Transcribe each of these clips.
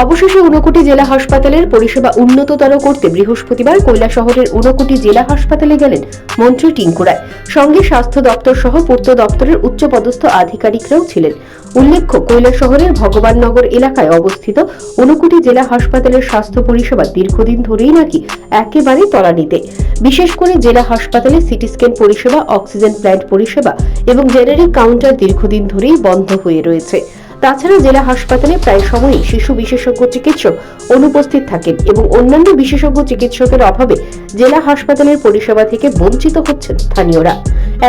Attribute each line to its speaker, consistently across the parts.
Speaker 1: অবশেষে ঊনকোটি জেলা হাসপাতালের পরিষেবা উন্নততর করতে বৃহস্পতিবার কৈলাসহরের ঊনকোটি জেলা হাসপাতালে গেলেন মন্ত্রী টিঙ্কু রায়। সঙ্গে স্বাস্থ্য দপ্তর সহ পূর্ত দপ্তরের উচ্চপদস্থ আধিকারিকরাও ছিলেন। উল্লেখ্য, কৈলাসহরের ভগবাননগর এলাকায় অবস্থিত ঊনকোটি জেলা হাসপাতালের স্বাস্থ্য পরিষেবা দীর্ঘদিন ধরেই নাকি একেবারে তলানিতে। বিশেষ করে জেলা হাসপাতালে সিটি স্ক্যান পরিষেবা, অক্সিজেন প্ল্যান্ট পরিষেবা এবং জেনারিক কাউন্টার দীর্ঘদিন ধরেই বন্ধ হয়ে রয়েছে। তাছাড়া জেলা হাসপাতালে প্রায় সময়ই শিশু বিশেষজ্ঞ চিকিৎসক অনুপস্থিত থাকেন এবং অন্যান্য বিশেষজ্ঞ চিকিৎসকের অভাবে জেলা হাসপাতালের পরিষেবা থেকে বঞ্চিত হচ্ছেন স্থানীয়রা।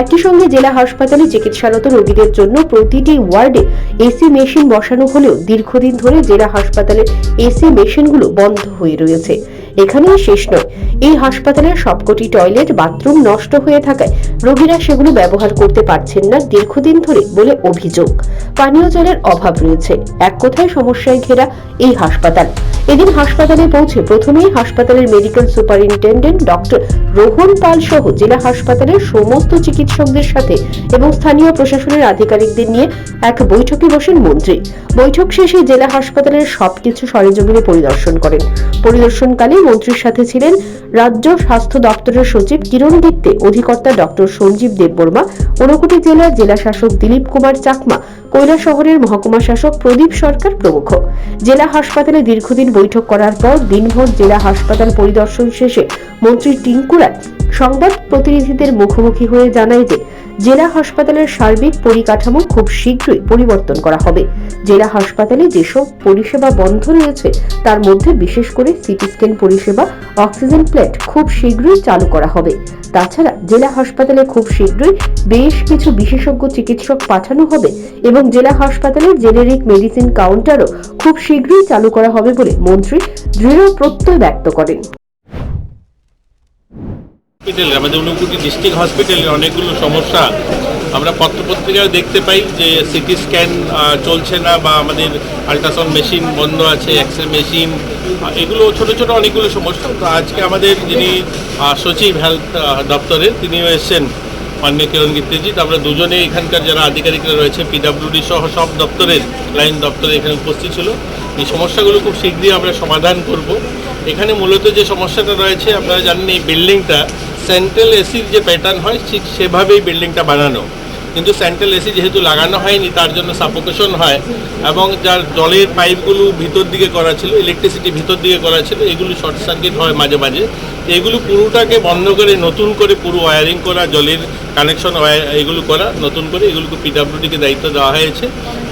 Speaker 1: একই সঙ্গে জেলা হাসপাতালে চিকিৎসারত রোগীদের জন্য প্রতিটি ওয়ার্ডে এসি মেশিন বসানো হলেও দীর্ঘদিন ধরে জেলা হাসপাতালের এসি মেশিনগুলো বন্ধ হয়ে রয়েছে। এখানেই শেষ নয়, এই হাসপাতালের সবকটি টয়লেট, বাথরুম নষ্ট হয়ে থাকায় রোগীরা সেগুলো ব্যবহার করতে পারছেন না দীর্ঘদিন ধরে বলে অভিযোগ। পানীয় জলের অভাব রয়েছে। এক কথায় সমস্যায় ঘেরা এই হাসপাতাল। এদিন হাসপাতালে পৌঁছে প্রথমেই হাসপাতালের মেডিকেল সুপারিনটেন্ডেন্ট ডক্টর রোহন পাল সহ জেলা হাসপাতালের সমস্ত চিকিৎসকদের সাথে এবং স্থানীয় প্রশাসনের আধিকারিকদের নিয়ে এক বৈঠকে বসেন মন্ত্রী। বৈঠক শেষে জেলা হাসপাতালের সবকিছু সরেজমিনে পরিদর্শন করেন। পরিদর্শনকালে মন্ত্রীর সাথে ছিলেন রাজ্য স্বাস্থ্য দপ্তরের সচিব কিরণ দীপ্তে, অধিকর্তা ডক্টর সঞ্জীব দেববর্মা, ঊনকোটি জেলার জেলা শাসক দিলীপ কুমার চাকমা, কৈলাসহরের মহকুমা শাসক প্রদীপ সরকার প্রমুখ। জেলা হাসপাতালে দীর্ঘদিন বৈঠক করার পর দিনভর জেলা হাসপাতাল পরিদর্শন শেষে মন্ত্রী টিঙ্কু রায় সংবাদ প্রতিনিধিদের মুখোমুখি হয়ে জানায় যে জেলা হাসপাতালের সার্বিক পরিকাঠামো খুব শীঘ্রই পরিবর্তন করা হবে। জেলা হাসপাতালে যেসব পরিষেবা বন্ধ রয়েছে তার মধ্যে বিশেষ করে সিটি স্ক্যান পরিষেবা, অক্সিজেন প্ল্যান্ট খুব শীঘ্রই চালু করা হবে। তাছাড়া জেলা হাসপাতালে খুব শীঘ্রই বেশ কিছু বিশেষজ্ঞ চিকিৎসক পাঠানো হবে এবং জেলা হাসপাতালের জেনেরিক মেডিসিন কাউন্টারও খুব শীঘ্রই চালু করা হবে বলে মন্ত্রী দৃঢ় প্রত্যয় ব্যক্ত করেন।
Speaker 2: আমাদের ঊনকোটি ডিস্ট্রিক্ট হসপিটালে অনেকগুলো সমস্যা আমরা পত্রপত্রিকায় দেখতে পাই যে সিটি স্ক্যান চলছে না বা আমাদের আল্ট্রাসাউন্ড মেশিন বন্ধ আছে, এক্সরে মেশিন, এগুলো ছোট ছোট অনেকগুলো সমস্যা। তো আজকে আমাদের যিনি সচিব হেলথ দপ্তরের তিনিও এসেছেন, মাননীয় কিরণ দীপ্তেজি। আমরা দুজনে এখানকার যারা আধিকারিকরা রয়েছে পিডব্লিউডি সহ সব দপ্তরের লাইন দপ্তরে এখানে উপস্থিত ছিল। এই সমস্যাগুলো খুব শীঘ্রই আমরা সমাধান করব। এখানে মূলত যে সমস্যাটা রয়েছে, আপনারা জানেন এই বিল্ডিংটা সেন্ট্রাল এসির যে প্যাটার্ন হয় ঠিক সেভাবেই বিল্ডিংটা বানানো, কিন্তু সেন্ট্রাল এসি যেহেতু লাগানো হয়নি তার জন্য সাফোকেশন হয় এবং যার জলের পাইপগুলো ভিতর দিকে করা ছিল, ইলেকট্রিসিটি ভিতর দিকে করা ছিল, এগুলো শর্ট সার্কিট হয় মাঝে মাঝে। এগুলো পুরোটাকে বন্ধ করে নতুন করে পুরো ওয়ারিং করা, জলের কানেকশন এগুলো করা নতুন করে, এগুলোকে পিডব্লিউডিকে দায়িত্ব দেওয়া হয়েছে।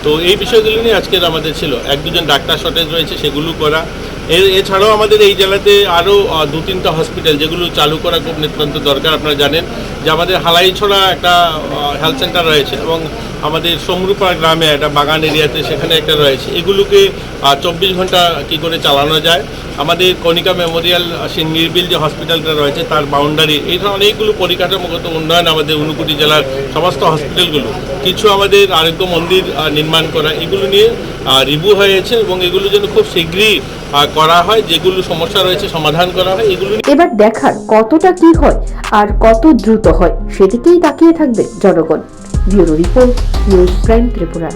Speaker 2: তো এই বিষয়গুলো নিয়ে আজকের আমাদের ছিল। এক দুজন ডাক্তার শর্টেজ রয়েছে, সেগুলো করা। এছাড়াও আমাদের এই জেলাতে আরও 2-3টা হসপিটাল যেগুলো চালু করা খুব নিতান্ত দরকার। আপনারা জানেন যে আমাদের হালাইছড়া একটা হেলথ সেন্টার রয়েছে এবং আমাদের সমরুপাড়া গ্রামে একটা বাগান এরিয়াতে সেখানে একটা রয়েছে। এগুলোকে 24 ঘন্টা কী করে চালানো যায়। আমাদের কণিকা মেমোরিয়াল নির্বিল যে হসপিটালটা রয়েছে তার বাউন্ডারি, এই ধরনের অনেকগুলো পরিকাঠামোগত উন্নয়ন আমাদের ঊনকোটি জেলার সমস্ত হসপিটালগুলো, কিছু আমাদের আরোগ্য মন্দির নির্মাণ করা, এগুলো নিয়ে রিভিউ হয়েছে এবং এগুলো যেন খুব শীঘ্রই করা হয়, যেগুলো সমস্যা রয়েছে সমাধান করা হয়। এগুলো
Speaker 1: এবার দেখার কতটা কি হয় আর কত দ্রুত হয় সেদিকেই তাকিয়ে থাকবে জনগণ। Bureau report, news prime Tripura.